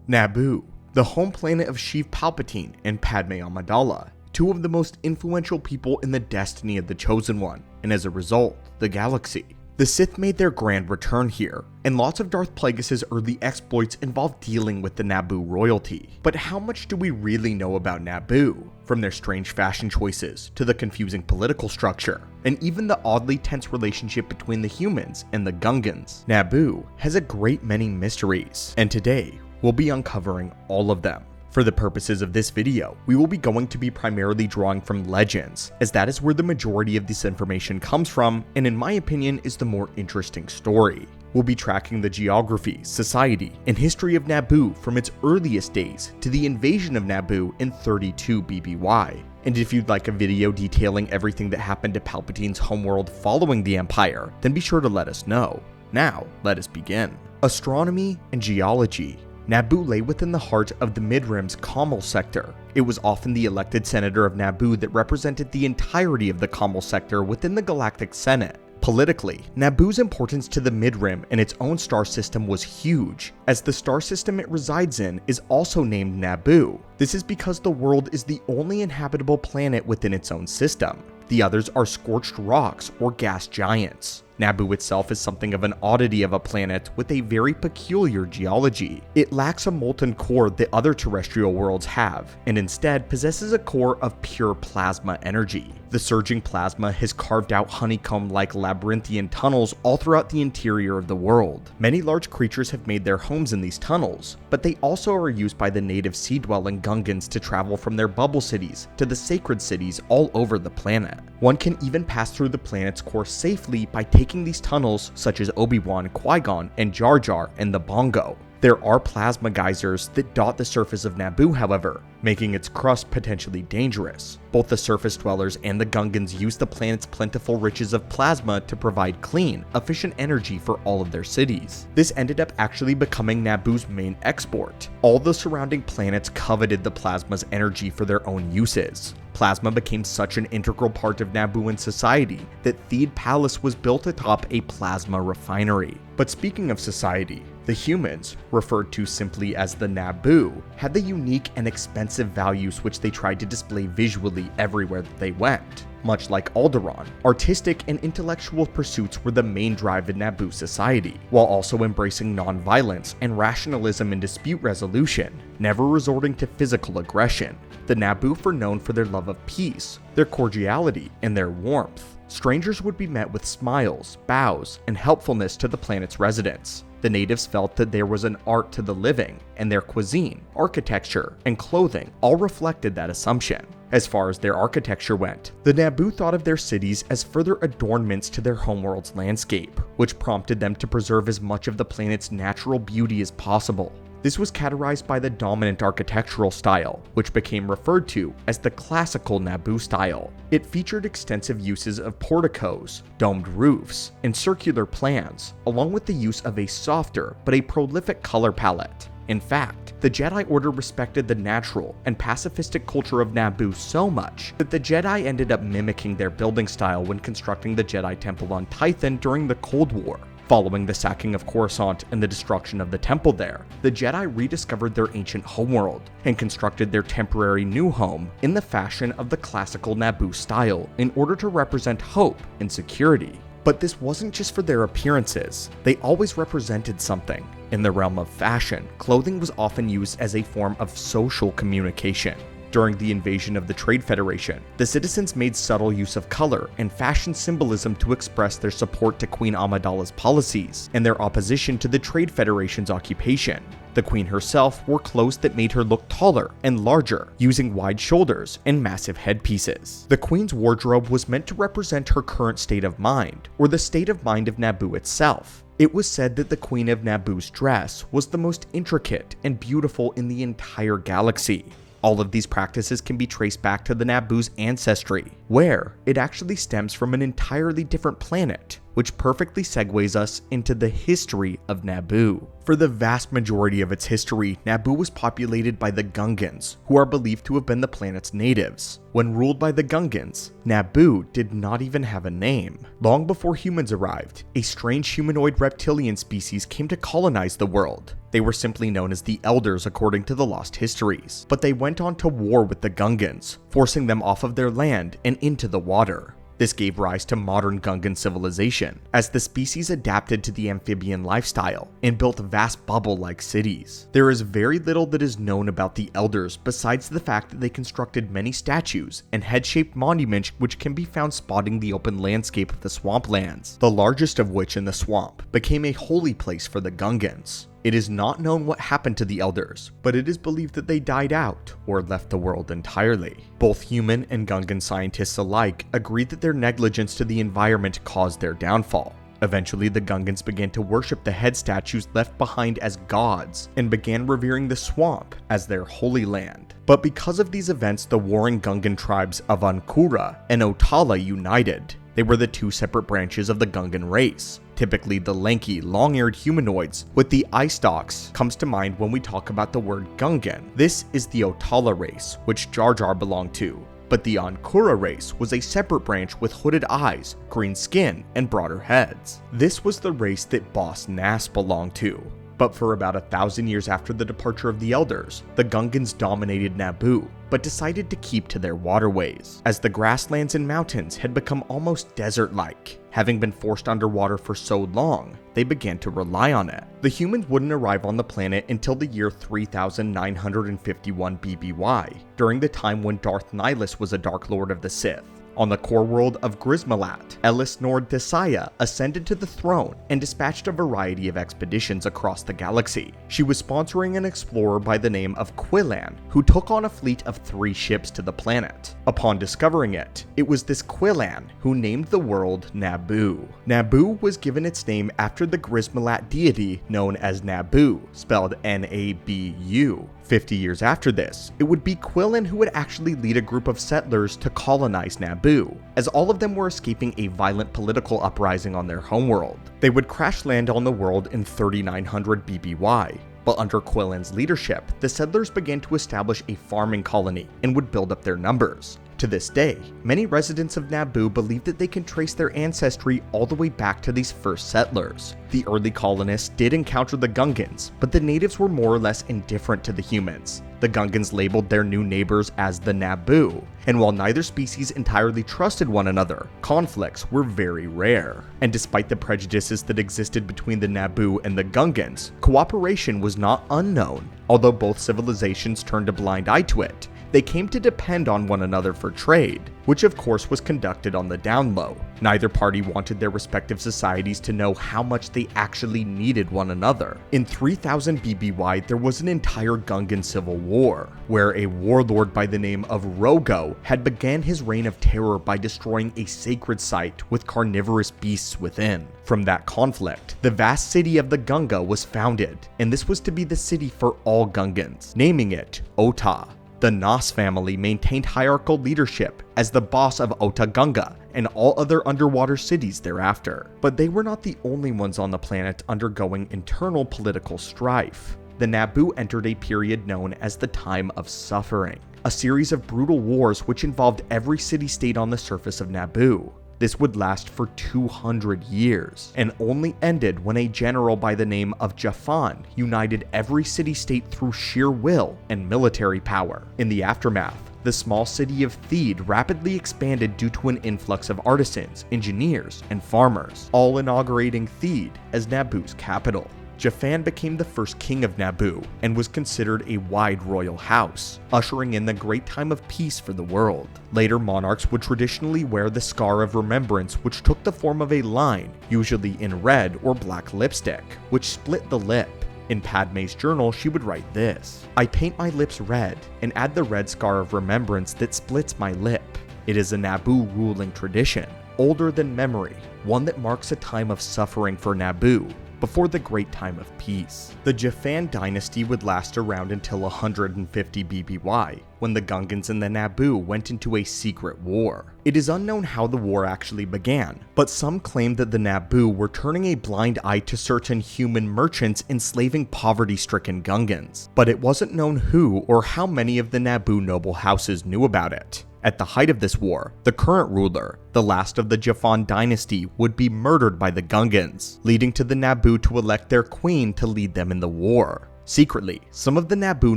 Naboo, the home planet of Sheev Palpatine and Padme Amidala, two of the most influential people in the destiny of the Chosen One, and as a result, the galaxy. The Sith made their grand return here, and lots of Darth Plagueis' early exploits involved dealing with the Naboo royalty. But how much do we really know about Naboo? From their strange fashion choices, to the confusing political structure, and even the oddly tense relationship between the humans and the Gungans. Naboo has a great many mysteries, and today, we'll be uncovering all of them. For the purposes of this video, we will be going to be primarily drawing from legends, as that is where the majority of this information comes from, and in my opinion is the more interesting story. We'll be tracking the geography, society, and history of Naboo from its earliest days to the invasion of Naboo in 32 BBY. And if you'd like a video detailing everything that happened to Palpatine's homeworld following the Empire, then be sure to let us know. Now, let us begin. Astronomy and geology. Naboo lay within the heart of the Mid-Rim's Kamal sector. It was often the elected senator of Naboo that represented the entirety of the Kamal sector within the Galactic Senate. Politically, Naboo's importance to the Mid-Rim and its own star system was huge, as the star system it resides in is also named Naboo. This is because the world is the only inhabitable planet within its own system. The others are scorched rocks or gas giants. Naboo itself is something of an oddity of a planet with a very peculiar geology. It lacks a molten core that other terrestrial worlds have, and instead possesses a core of pure plasma energy. The surging plasma has carved out honeycomb-like labyrinthian tunnels all throughout the interior of the world. Many large creatures have made their homes in these tunnels, but they also are used by the native sea-dwelling Gungans to travel from their bubble cities to the sacred cities all over the planet. One can even pass through the planet's core safely by taking these tunnels such as Obi-Wan, Qui-Gon, and Jar Jar and the Bongo. There are plasma geysers that dot the surface of Naboo, however, making its crust potentially dangerous. Both the surface dwellers and the Gungans use the planet's plentiful riches of plasma to provide clean, efficient energy for all of their cities. This ended up actually becoming Naboo's main export. All the surrounding planets coveted the plasma's energy for their own uses. Plasma became such an integral part of Nabooan society that Theed Palace was built atop a plasma refinery. But speaking of society, the humans, referred to simply as the Naboo, had the unique and expensive values which they tried to display visually everywhere that they went. Much like Alderaan, artistic and intellectual pursuits were the main drive in Naboo society, while also embracing non-violence and rationalism in dispute resolution, never resorting to physical aggression. The Naboo were known for their love of peace, their cordiality, and their warmth. Strangers would be met with smiles, bows, and helpfulness to the planet's residents. The natives felt that there was an art to the living, and their cuisine, architecture, and clothing all reflected that assumption. As far as their architecture went, the Naboo thought of their cities as further adornments to their homeworld's landscape, which prompted them to preserve as much of the planet's natural beauty as possible. This was categorized by the dominant architectural style, which became referred to as the classical Naboo style. It featured extensive uses of porticos, domed roofs, and circular plans, along with the use of a softer but a prolific color palette. In fact, the Jedi Order respected the natural and pacifistic culture of Naboo so much that the Jedi ended up mimicking their building style when constructing the Jedi Temple on Tython during the Cold War. Following the sacking of Coruscant and the destruction of the temple there, the Jedi rediscovered their ancient homeworld and constructed their temporary new home in the fashion of the classical Naboo style in order to represent hope and security. But this wasn't just for their appearances, they always represented something. In the realm of fashion, clothing was often used as a form of social communication. During the invasion of the Trade Federation, the citizens made subtle use of color and fashion symbolism to express their support to Queen Amidala's policies and their opposition to the Trade Federation's occupation. The Queen herself wore clothes that made her look taller and larger, using wide shoulders and massive headpieces. The Queen's wardrobe was meant to represent her current state of mind, or the state of mind of Naboo itself. It was said that the Queen of Naboo's dress was the most intricate and beautiful in the entire galaxy. All of these practices can be traced back to the Naboo's ancestry, where it actually stems from an entirely different planet, which perfectly segues us into the history of Naboo. For the vast majority of its history, Naboo was populated by the Gungans, who are believed to have been the planet's natives. When ruled by the Gungans, Naboo did not even have a name. Long before humans arrived, a strange humanoid reptilian species came to colonize the world. They were simply known as the Elders according to the lost histories, but they went on to war with the Gungans, forcing them off of their land and into the water. This gave rise to modern Gungan civilization, as the species adapted to the amphibian lifestyle and built vast bubble-like cities. There is very little that is known about the Elders besides the fact that they constructed many statues and head-shaped monuments which can be found spotting the open landscape of the swamplands, the largest of which in the swamp became a holy place for the Gungans. It is not known what happened to the Elders, but it is believed that they died out or left the world entirely. Both human and Gungan scientists alike agreed that their negligence to the environment caused their downfall. Eventually, the Gungans began to worship the head statues left behind as gods and began revering the swamp as their holy land. But because of these events, the warring Gungan tribes of Ankura and Otala united. They were the two separate branches of the Gungan race. Typically, the lanky, long-eared humanoids with the eye stalks comes to mind when we talk about the word Gungan. This is the Otala race, which Jar Jar belonged to. But the Ankura race was a separate branch with hooded eyes, green skin, and broader heads. This was the race that Boss Nass belonged to. But for about 1,000 years after the departure of the Elders, the Gungans dominated Naboo, but decided to keep to their waterways, as the grasslands and mountains had become almost desert-like. Having been forced underwater for so long, they began to rely on it. The humans wouldn't arrive on the planet until the year 3951 BBY, during the time when Darth Nihilus was a Dark Lord of the Sith. On the core world of Grismalat, Elis Nord Desaya ascended to the throne and dispatched a variety of expeditions across the galaxy. She was sponsoring an explorer by the name of Quillan, who took on a fleet of 3 ships to the planet. Upon discovering it, it was this Quillan who named the world Naboo. Naboo was given its name after the Grismalat deity known as Naboo, spelled Nabu. 50 years after this, it would be Quillan who would actually lead a group of settlers to colonize Naboo, as all of them were escaping a violent political uprising on their homeworld. They would crash land on the world in 3900 BBY, but under Quillan's leadership, the settlers began to establish a farming colony and would build up their numbers. To this day, many residents of Naboo believe that they can trace their ancestry all the way back to these first settlers. The early colonists did encounter the Gungans, but the natives were more or less indifferent to the humans. The Gungans labeled their new neighbors as the Naboo, and while neither species entirely trusted one another, conflicts were very rare. And despite the prejudices that existed between the Naboo and the Gungans, cooperation was not unknown. Although both civilizations turned a blind eye to it, they came to depend on one another for trade, which of course was conducted on the down low. Neither party wanted their respective societies to know how much they actually needed one another. In 3000 BBY, there was an entire Gungan civil war, where a warlord by the name of Rogo had began his reign of terror by destroying a sacred site with carnivorous beasts within. From that conflict, the vast city of the Gunga was founded, and this was to be the city for all Gungans, naming it Ota. The Nas family maintained hierarchical leadership as the boss of Ota Gunga and all other underwater cities thereafter. But they were not the only ones on the planet undergoing internal political strife. The Naboo entered a period known as the Time of Suffering, a series of brutal wars which involved every city-state on the surface of Naboo. This would last for 200 years, and only ended when a general by the name of Jafan united every city-state through sheer will and military power. In the aftermath, the small city of Theed rapidly expanded due to an influx of artisans, engineers, and farmers, all inaugurating Theed as Naboo's capital. Jafan became the first king of Naboo and was considered a wide royal house, ushering in the great time of peace for the world. Later monarchs would traditionally wear the scar of remembrance, which took the form of a line, usually in red or black lipstick, which split the lip. In Padme's journal, she would write this: "I paint my lips red and add the red scar of remembrance that splits my lip. It is a Naboo ruling tradition, older than memory, one that marks a time of suffering for Naboo, before the Great Time of Peace. The Jafan dynasty would last around until 150 BBY, when the Gungans and the Naboo went into a secret war. It is unknown how the war actually began, but some claim that the Naboo were turning a blind eye to certain human merchants enslaving poverty-stricken Gungans, but it wasn't known who or how many of the Naboo noble houses knew about it. At the height of this war, the current ruler, the last of the Jafan dynasty, would be murdered by the Gungans, leading to the Naboo to elect their queen to lead them in the war. Secretly, some of the Naboo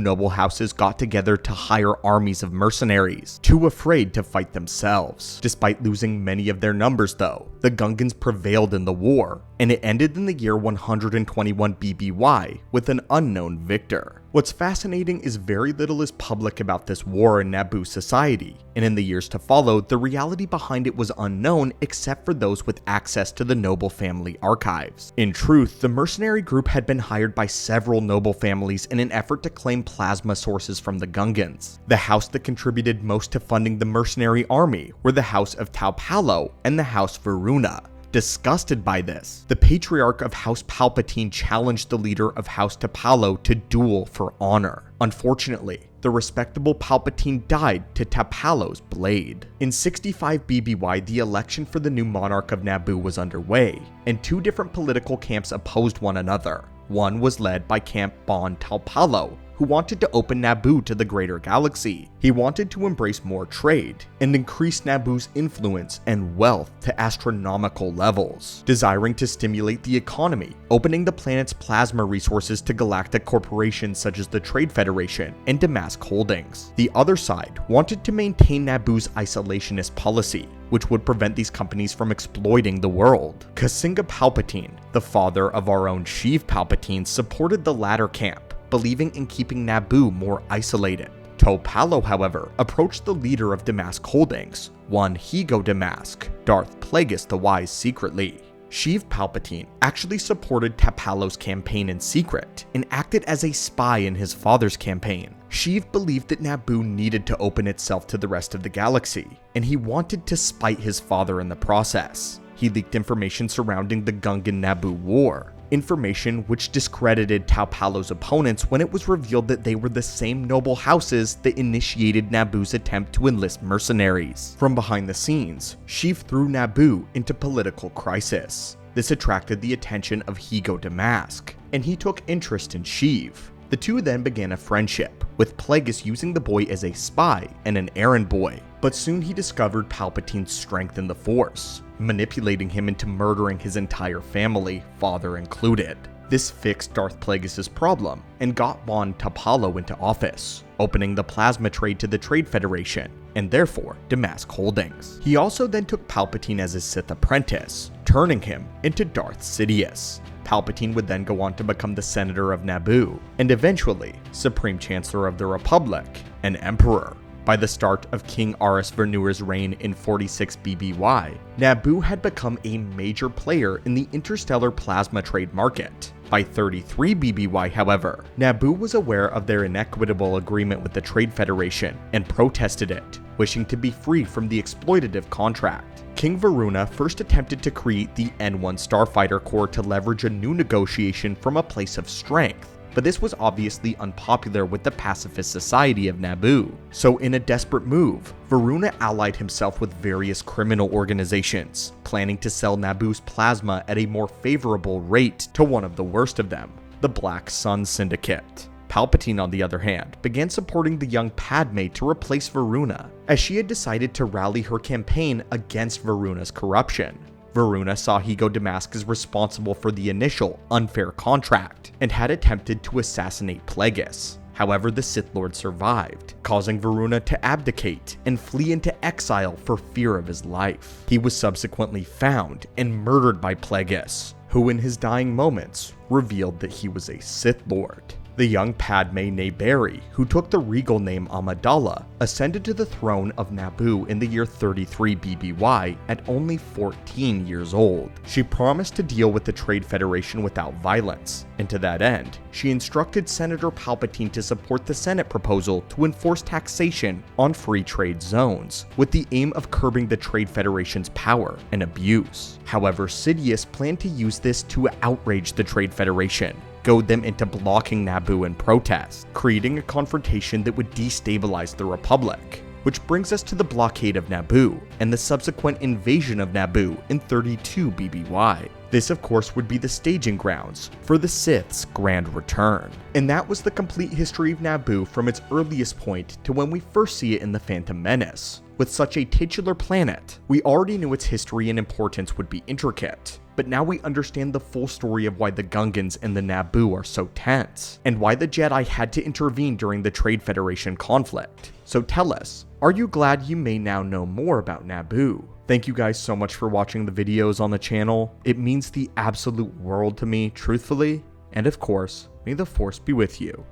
noble houses got together to hire armies of mercenaries, too afraid to fight themselves. Despite losing many of their numbers though, the Gungans prevailed in the war, and it ended in the year 121 BBY with an unknown victor. What's fascinating is very little is public about this war in Naboo society, and in the years to follow, the reality behind it was unknown except for those with access to the noble family archives. In truth, the mercenary group had been hired by several noble families in an effort to claim plasma sources from the Gungans. The house that contributed most to funding the mercenary army were the House of Taupalo and the House Varuna. Disgusted by this, the patriarch of House Palpatine challenged the leader of House Tapalo to duel for honor. Unfortunately, the respectable Palpatine died to Tapalo's blade. In 65 BBY, the election for the new monarch of Naboo was underway, and two different political camps opposed one another. One was led by Camp Bon Taupalo, who wanted to open Naboo to the greater galaxy. He wanted to embrace more trade and increase Naboo's influence and wealth to astronomical levels, desiring to stimulate the economy, opening the planet's plasma resources to galactic corporations such as the Trade Federation and Damask Holdings. The other side wanted to maintain Naboo's isolationist policy, which would prevent these companies from exploiting the world. Kasinga Palpatine, the father of our own Sheev Palpatine, supported the latter camp, believing in keeping Naboo more isolated. Taupalo, however, approached the leader of Damask Holdings, one Higo Damask, Darth Plagueis the Wise, secretly. Sheev Palpatine actually supported Tapalo's campaign in secret and acted as a spy in his father's campaign. Sheev believed that Naboo needed to open itself to the rest of the galaxy, and he wanted to spite his father in the process. He leaked information surrounding the Gungan-Naboo War, information which discredited Taupalo's opponents when it was revealed that they were the same noble houses that initiated Naboo's attempt to enlist mercenaries. From behind the scenes, Sheev threw Naboo into political crisis. This attracted the attention of Higo Damask, and he took interest in Sheev. The two then began a friendship, with Plagueis using the boy as a spy and an errand boy, but soon he discovered Palpatine's strength in the Force, manipulating him into murdering his entire family, father included. This fixed Darth Plagueis' problem and got Bon Taupalo into office, opening the plasma trade to the Trade Federation, and therefore Damask Holdings. He also then took Palpatine as his Sith apprentice, turning him into Darth Sidious. Palpatine would then go on to become the Senator of Naboo, and eventually Supreme Chancellor of the Republic, and Emperor. By the start of King Aris Vernuer's reign in 46 BBY, Naboo had become a major player in the interstellar plasma trade market. By 33 BBY, however, Naboo was aware of their inequitable agreement with the Trade Federation and protested it, wishing to be free from the exploitative contract. King Varuna first attempted to create the N1 Starfighter Corps to leverage a new negotiation from a place of strength, but this was obviously unpopular with the pacifist society of Naboo. So in a desperate move, Varuna allied himself with various criminal organizations, planning to sell Naboo's plasma at a more favorable rate to one of the worst of them, the Black Sun Syndicate. Palpatine, on the other hand, began supporting the young Padme to replace Varuna, as she had decided to rally her campaign against Varuna's corruption. Varuna saw Higo Damask as responsible for the initial unfair contract, and had attempted to assassinate Plagueis. However, the Sith Lord survived, causing Varuna to abdicate and flee into exile for fear of his life. He was subsequently found and murdered by Plagueis, who in his dying moments revealed that he was a Sith Lord. The young Padme Naboo, who took the regal name Amidala, ascended to the throne of Naboo in the year 33 BBY at only 14 years old. She promised to deal with the Trade Federation without violence, and to that end, she instructed Senator Palpatine to support the Senate proposal to enforce taxation on free trade zones, with the aim of curbing the Trade Federation's power and abuse. However, Sidious planned to use this to outrage the Trade Federation, goad them into blocking Naboo in protest, creating a confrontation that would destabilize the Republic. Which brings us to the blockade of Naboo, and the subsequent invasion of Naboo in 32 BBY. This of course would be the staging grounds for the Sith's grand return. And that was the complete history of Naboo from its earliest point to when we first see it in The Phantom Menace. With such a titular planet, we already knew its history and importance would be intricate, but now we understand the full story of why the Gungans and the Naboo are so tense, and why the Jedi had to intervene during the Trade Federation conflict. So tell us, are you glad you may now know more about Naboo? Thank you guys so much for watching the videos on the channel. It means the absolute world to me, truthfully, and of course, may the Force be with you.